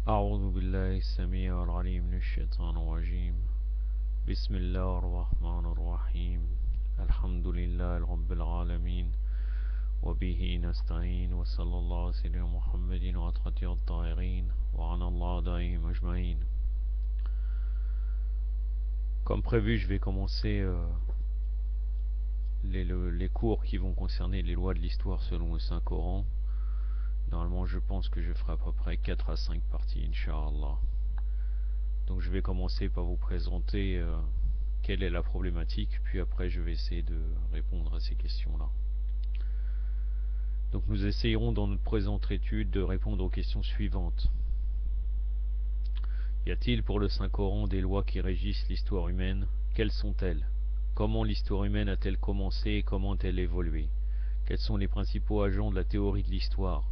أعوذ بالله السميع العليم من الشيطان الرجيم. بسم الله الرحمن الرحيم. الحمد لله رب العالمين وبه نستعين وصلى الله على سيدنا محمد وعلى الطاهرين وعلى الله دائم أجمعين. Comme prévu, je vais commencer les cours qui vont concerner les lois de l'histoire selon le Saint-Coran. Normalement, je pense que je ferai à peu près 4 à 5 parties, Inch'Allah. Donc je vais commencer par vous présenter quelle est la problématique, puis après je vais essayer de répondre à ces questions-là. Donc nous essayerons dans notre présente étude de répondre aux questions suivantes. Y a-t-il pour le Saint-Coran des lois qui régissent l'histoire humaine? Quelles sont-elles? Comment l'histoire humaine a-t-elle commencé et comment a-t-elle évolué? Quels sont les principaux agents de la théorie de l'histoire?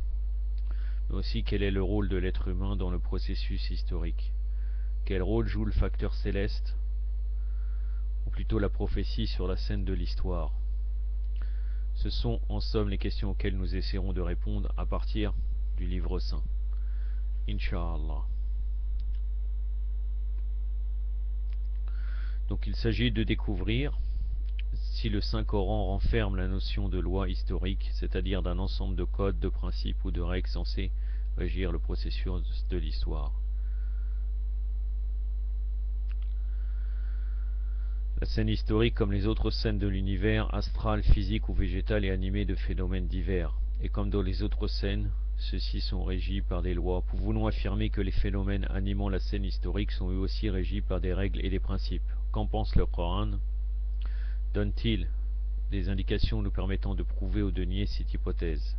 Mais aussi quel est le rôle de l'être humain dans le processus historique? Quel rôle joue le facteur céleste, ou plutôt la prophétie sur la scène de l'histoire? Ce sont en somme les questions auxquelles nous essaierons de répondre à partir du livre saint. Inch'Allah. Donc il s'agit de découvrir si le Saint-Coran renferme la notion de loi historique, c'est-à-dire d'un ensemble de codes, de principes ou de règles censés régir le processus de l'histoire. La scène historique, comme les autres scènes de l'univers, astral, physique ou végétal, est animée de phénomènes divers. Et comme dans les autres scènes, ceux-ci sont régis par des lois. Pouvons-nous affirmer que les phénomènes animant la scène historique sont eux aussi régis par des règles et des principes? Qu'en pense le Coran? Donne-t-il des indications nous permettant de prouver ou de nier cette hypothèse?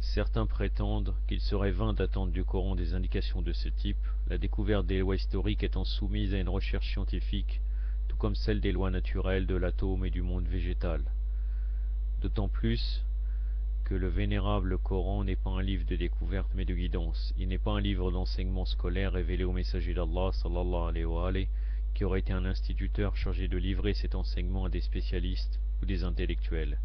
Certains prétendent qu'il serait vain d'attendre du Coran des indications de ce type, la découverte des lois historiques étant soumise à une recherche scientifique, tout comme celle des lois naturelles de l'atome et du monde végétal. D'autant plus que le vénérable Coran n'est pas un livre de découverte mais de guidance. Il n'est pas un livre d'enseignement scolaire révélé au messager d'Allah sallallahu alayhi wa alayhi, qui aurait été un instituteur chargé de livrer cet enseignement à des spécialistes ou des intellectuels.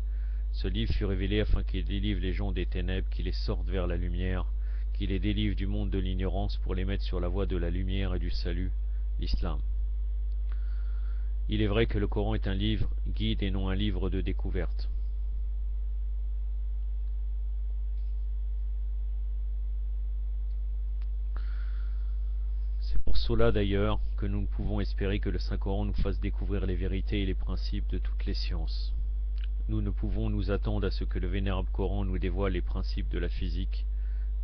Ce livre fut révélé afin qu'il délivre les gens des ténèbres, qu'il les sorte vers la lumière, qu'il les délivre du monde de l'ignorance pour les mettre sur la voie de la lumière et du salut, l'islam. Il est vrai que le Coran est un livre guide et non un livre de découverte. C'est pour cela d'ailleurs que nous ne pouvons espérer que le Saint-Coran nous fasse découvrir les vérités et les principes de toutes les sciences. Nous ne pouvons nous attendre à ce que le vénérable Coran nous dévoile les principes de la physique,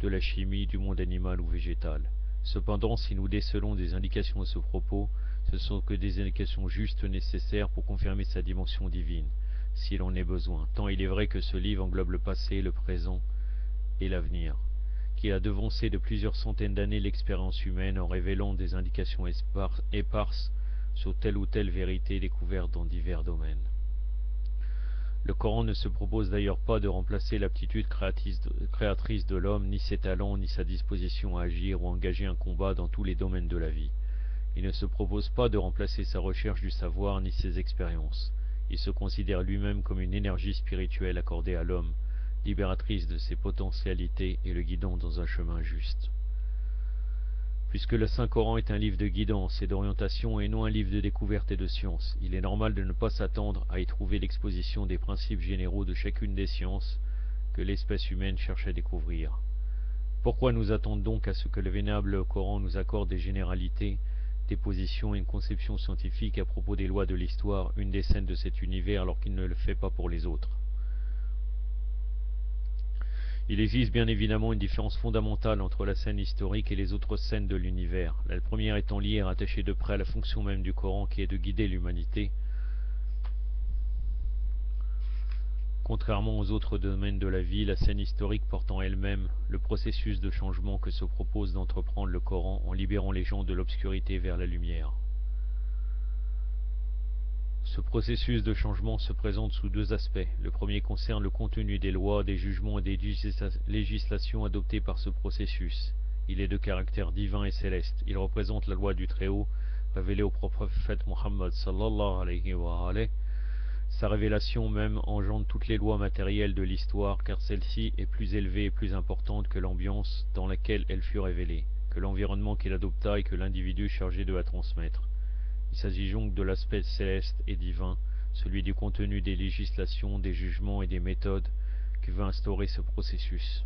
de la chimie, du monde animal ou végétal. Cependant, si nous décelons des indications à ce propos, ce sont que des indications justes nécessaires pour confirmer sa dimension divine, s'il en est besoin, tant il est vrai que ce livre englobe le passé, le présent et l'avenir, qu'il a devancé de plusieurs centaines d'années l'expérience humaine en révélant des indications éparses sur telle ou telle vérité découverte dans divers domaines. Le Coran ne se propose d'ailleurs pas de remplacer l'aptitude créatrice de l'homme, ni ses talents, ni sa disposition à agir ou engager un combat dans tous les domaines de la vie. Il ne se propose pas de remplacer sa recherche du savoir, ni ses expériences. Il se considère lui-même comme une énergie spirituelle accordée à l'homme, libératrice de ses potentialités et le guidant dans un chemin juste. Puisque le Saint-Coran est un livre de guidance et d'orientation et non un livre de découverte et de science, il est normal de ne pas s'attendre à y trouver l'exposition des principes généraux de chacune des sciences que l'espèce humaine cherche à découvrir. Pourquoi nous attendre donc à ce que le vénérable Coran nous accorde des généralités, des positions et une conception scientifique à propos des lois de l'histoire, une des scènes de cet univers, alors qu'il ne le fait pas pour les autres? Il existe bien évidemment une différence fondamentale entre la scène historique et les autres scènes de l'univers, la première étant liée et rattachée de près à la fonction même du Coran qui est de guider l'humanité. Contrairement aux autres domaines de la vie, la scène historique porte en elle-même le processus de changement que se propose d'entreprendre le Coran en libérant les gens de l'obscurité vers la lumière. Ce processus de changement se présente sous deux aspects. Le premier concerne le contenu des lois, des jugements et des législations adoptées par ce processus. Il est de caractère divin et céleste. Il représente la loi du Très-Haut, révélée au prophète Muhammad sallallahu alayhi wa alayhi, Sa révélation même engendre toutes les lois matérielles de l'histoire, car celle-ci est plus élevée et plus importante que l'ambiance dans laquelle elle fut révélée, que l'environnement qu'il adopta et que l'individu chargé de la transmettre. Il s'agit donc de l'aspect céleste et divin, celui du contenu des législations, des jugements et des méthodes que veut instaurer ce processus.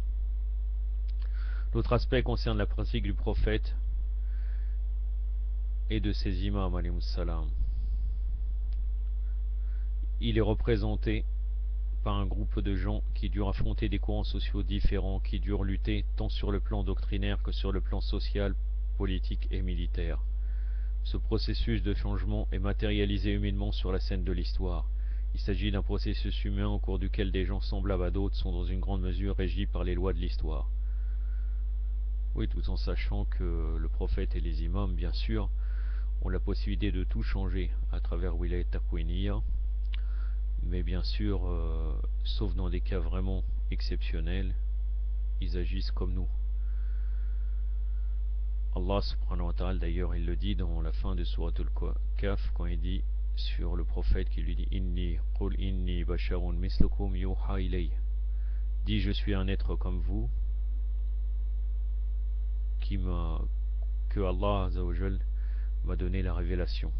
L'autre aspect concerne la pratique du prophète et de ses imams, alayhimus salam. Il est représenté par un groupe de gens qui durent affronter des courants sociaux différents, qui durent lutter tant sur le plan doctrinaire que sur le plan social, politique et militaire. Ce processus de changement est matérialisé humainement sur la scène de l'histoire. Il s'agit d'un processus humain au cours duquel des gens semblables à d'autres sont dans une grande mesure régis par les lois de l'histoire. Oui, tout en sachant que le prophète et les imams, bien sûr, ont la possibilité de tout changer à travers Wilayat Takwiniya, mais bien sûr, sauf dans des cas vraiment exceptionnels, ils agissent comme nous. Allah subhanahu wa ta'ala, d'ailleurs, il le dit dans la fin de Surat al-Kahf, quand il dit sur le prophète qui lui dit Qul inni basharun mislukum yuha ilay. Dit je suis un être comme vous, que Allah Azza wa Jal m'a donné la révélation.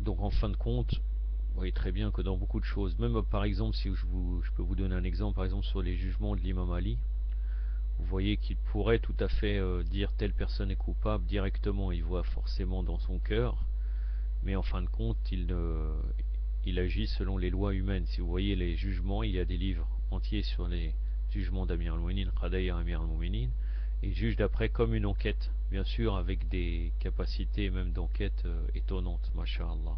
Donc en fin de compte, vous voyez très bien que dans beaucoup de choses, même par exemple, si je peux vous donner un exemple, par exemple sur les jugements de l'imam Ali, vous voyez qu'il pourrait tout à fait dire telle personne est coupable directement, il voit forcément dans son cœur, mais en fin de compte, il agit selon les lois humaines. Si vous voyez les jugements, il y a des livres entiers sur les jugements d'Amir al-Mu'minin, Qadaya Amir al-Mu'minin, et il juge d'après comme une enquête, bien sûr avec des capacités même d'enquête étonnantes, masha'Allah.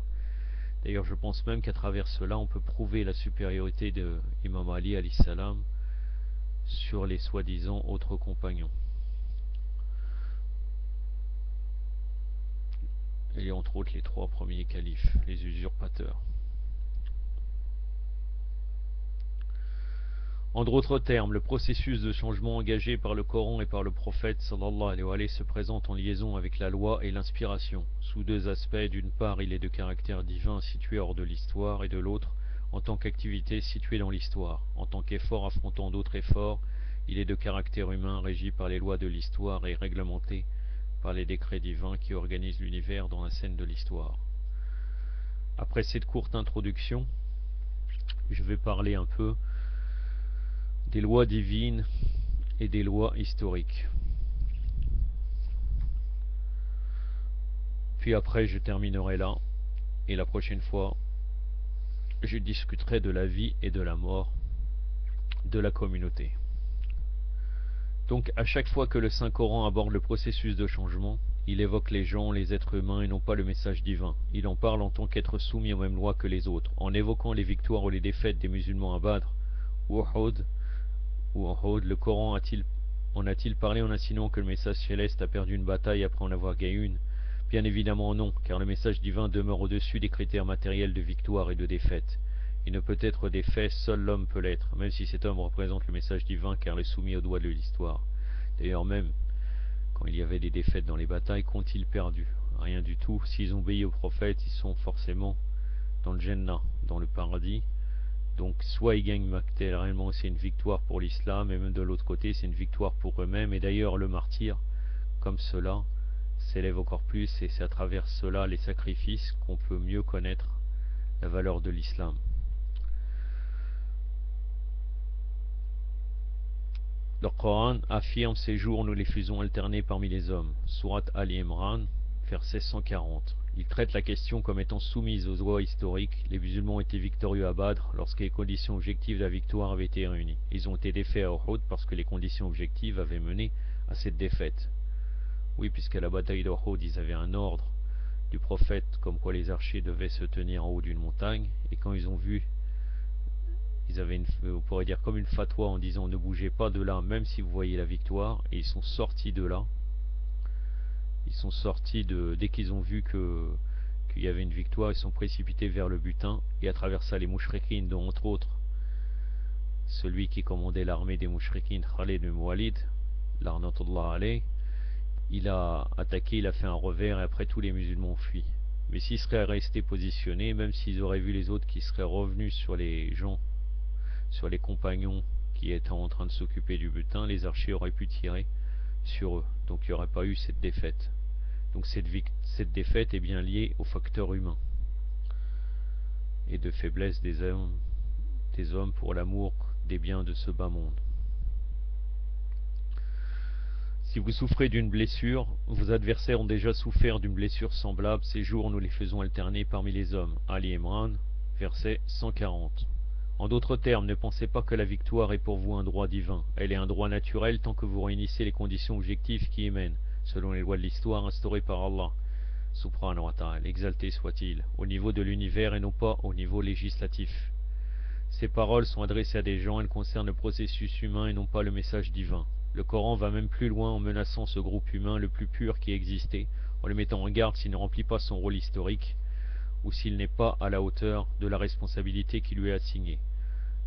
D'ailleurs, je pense même qu'à travers cela, on peut prouver la supériorité de Imam Ali alayhi salam sur les soi-disant autres compagnons. Et entre autres les trois premiers califes, les usurpateurs. En d'autres termes, le processus de changement engagé par le Coran et par le prophète sallallahu alayhi wa sallam se présente en liaison avec la loi et l'inspiration, sous deux aspects. D'une part, il est de caractère divin situé hors de l'histoire, et de l'autre, en tant qu'activité située dans l'histoire. En tant qu'effort affrontant d'autres efforts, il est de caractère humain, régi par les lois de l'histoire et réglementé par les décrets divins qui organisent l'univers dans la scène de l'histoire. Après cette courte introduction, je vais parler un peu des lois divines et des lois historiques. Puis après, je terminerai là, et la prochaine fois, je discuterai de la vie et de la mort de la communauté. Donc, à chaque fois que le Saint-Coran aborde le processus de changement, il évoque les gens, les êtres humains et non pas le message divin. Il en parle en tant qu'être soumis aux mêmes lois que les autres, en évoquant les victoires ou les défaites des musulmans à Badr ou Uhud. Le Coran en a-t-il parlé en insinuant que le message céleste a perdu une bataille après en avoir gagné une? Bien évidemment non, car le message divin demeure au-dessus des critères matériels de victoire et de défaite. Il ne peut être défait, seul l'homme peut l'être, même si cet homme représente le message divin car il est soumis au doigt de l'histoire. D'ailleurs même, quand il y avait des défaites dans les batailles, qu'ont-ils perdu? Rien du tout. S'ils ont obéi au prophète, ils sont forcément dans le Jannah, dans le paradis. Donc soit ils gagnent matériellement, c'est une victoire pour l'islam, et même de l'autre côté c'est une victoire pour eux-mêmes. Et d'ailleurs le martyr, comme cela, s'élève encore plus, et c'est à travers cela, les sacrifices, qu'on peut mieux connaître la valeur de l'islam. Le Coran affirme: ces jours nous les faisons alterner parmi les hommes. Surat Ali Imran, verset 140. Il traite la question comme étant soumise aux lois historiques. Les musulmans ont été victorieux à Badr lorsque les conditions objectives de la victoire avaient été réunies. Ils ont été défaits à Uhud parce que les conditions objectives avaient mené à cette défaite. Oui, puisqu'à la bataille d'Uhud, ils avaient un ordre du prophète comme quoi les archers devaient se tenir en haut d'une montagne, et quand ils ont vu, ils avaient on pourrait dire comme une fatwa en disant ne bougez pas de là même si vous voyez la victoire, et ils sont sortis de là. Ils sont sortis dès qu'ils ont vu qu'il y avait une victoire, ils sont précipités vers le butin, et à travers ça les mouchriquines, dont entre autres celui qui commandait l'armée des mouchriquines, Khalid ibn Walid, l'arnatullah alayh, il a attaqué, il a fait un revers et après tous les musulmans ont fui. Mais s'ils seraient restés positionnés, même s'ils auraient vu les autres qui seraient revenus sur les gens, sur les compagnons qui étaient en train de s'occuper du butin, les archers auraient pu tirer sur eux. Donc il n'y aurait pas eu cette défaite. Donc cette défaite est bien liée au facteur humain et de faiblesse des hommes pour l'amour des biens de ce bas monde. Si vous souffrez d'une blessure, vos adversaires ont déjà souffert d'une blessure semblable, ces jours nous les faisons alterner parmi les hommes. Ali Imran, verset 140. En d'autres termes, ne pensez pas que la victoire est pour vous un droit divin. Elle est un droit naturel tant que vous réunissez les conditions objectives qui y mènent, selon les lois de l'histoire instaurées par Allah. Subhanahu wa ta'ala, exalté soit-il, au niveau de l'univers et non pas au niveau législatif. Ces paroles sont adressées à des gens, elles concernent le processus humain et non pas le message divin. Le Coran va même plus loin en menaçant ce groupe humain le plus pur qui existait, en le mettant en garde s'il ne remplit pas son rôle historique, ou s'il n'est pas à la hauteur de la responsabilité qui lui est assignée.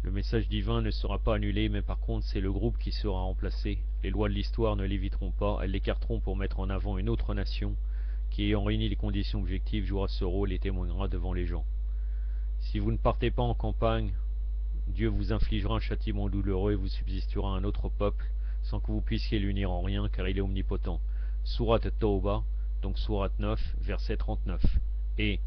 Le message divin ne sera pas annulé, mais par contre c'est le groupe qui sera remplacé. Les lois de l'histoire ne l'éviteront pas, elles l'écarteront pour mettre en avant une autre nation, qui ayant réuni les conditions objectives jouera ce rôle et témoignera devant les gens. Si vous ne partez pas en campagne, Dieu vous infligera un châtiment douloureux et vous subsistera un autre peuple, sans que vous puissiez l'unir en rien, car il est omnipotent. Surat Tawbah, donc Surat 9, verset 39. Et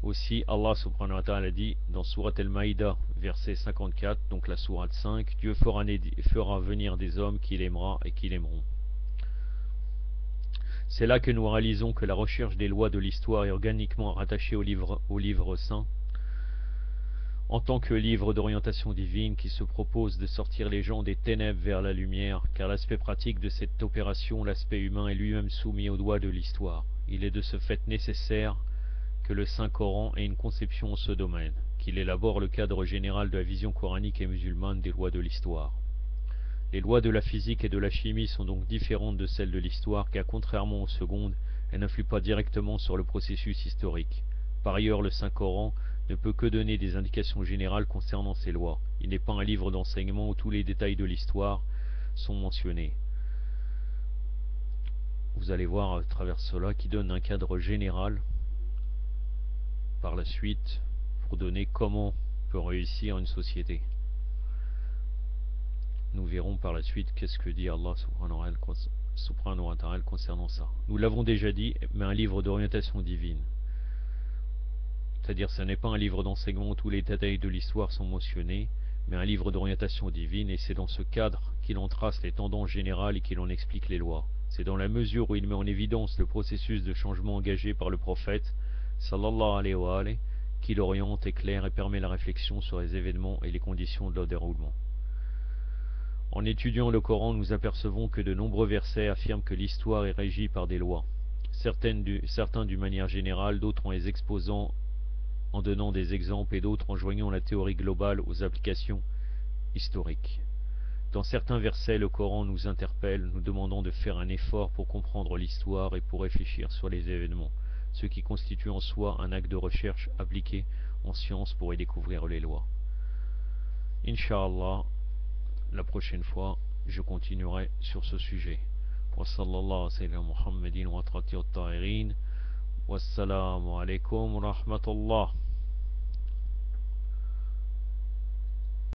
aussi Allah subhanahu wa ta'ala dit dans Surat Al-Maïda, verset 54, donc la Surat 5, Dieu fera venir des hommes qu'il aimera et qui l'aimeront. C'est là que nous réalisons que la recherche des lois de l'histoire est organiquement rattachée au livre saint, en tant que livre d'orientation divine qui se propose de sortir les gens des ténèbres vers la lumière, car l'aspect pratique de cette opération, l'aspect humain, est lui-même soumis aux doigts de l'histoire. Il est de ce fait nécessaire que le Saint-Coran ait une conception en ce domaine, qu'il élabore le cadre général de la vision coranique et musulmane des lois de l'histoire. Les lois de la physique et de la chimie sont donc différentes de celles de l'histoire, car contrairement aux secondes, elles n'influent pas directement sur le processus historique. Par ailleurs, le Saint-Coran ne peut que donner des indications générales concernant ces lois. Il n'est pas un livre d'enseignement où tous les détails de l'histoire sont mentionnés. Vous allez voir à travers cela qui donne un cadre général par la suite pour donner comment peut réussir une société. Nous verrons par la suite qu'est-ce que dit Allah subhanahu wa ta'ala concernant ça. Nous l'avons déjà dit, mais un livre d'orientation divine. C'est-à-dire ce n'est pas un livre d'enseignement où tous les détails de l'histoire sont mentionnés, mais un livre d'orientation divine, et c'est dans ce cadre qu'il en trace les tendances générales et qu'il en explique les lois. C'est dans la mesure où il met en évidence le processus de changement engagé par le prophète, sallallahu alayhi wa alayhi, qu'il oriente, éclaire et permet la réflexion sur les événements et les conditions de leur déroulement. En étudiant le Coran, nous apercevons que de nombreux versets affirment que l'histoire est régie par des lois. Certains d'une manière générale, d'autres en les exposant en donnant des exemples et d'autres en joignant la théorie globale aux applications historiques. Dans certains versets, le Coran nous interpelle, nous demandant de faire un effort pour comprendre l'histoire et pour réfléchir sur les événements, ce qui constitue en soi un acte de recherche appliqué en science pour y découvrir les lois. Inch'Allah, la prochaine fois, je continuerai sur ce sujet. Wa sallallahu sayyidina Muhammadin wa atrati at-tahirin. Wassalamu alaikum wa rahmatullah.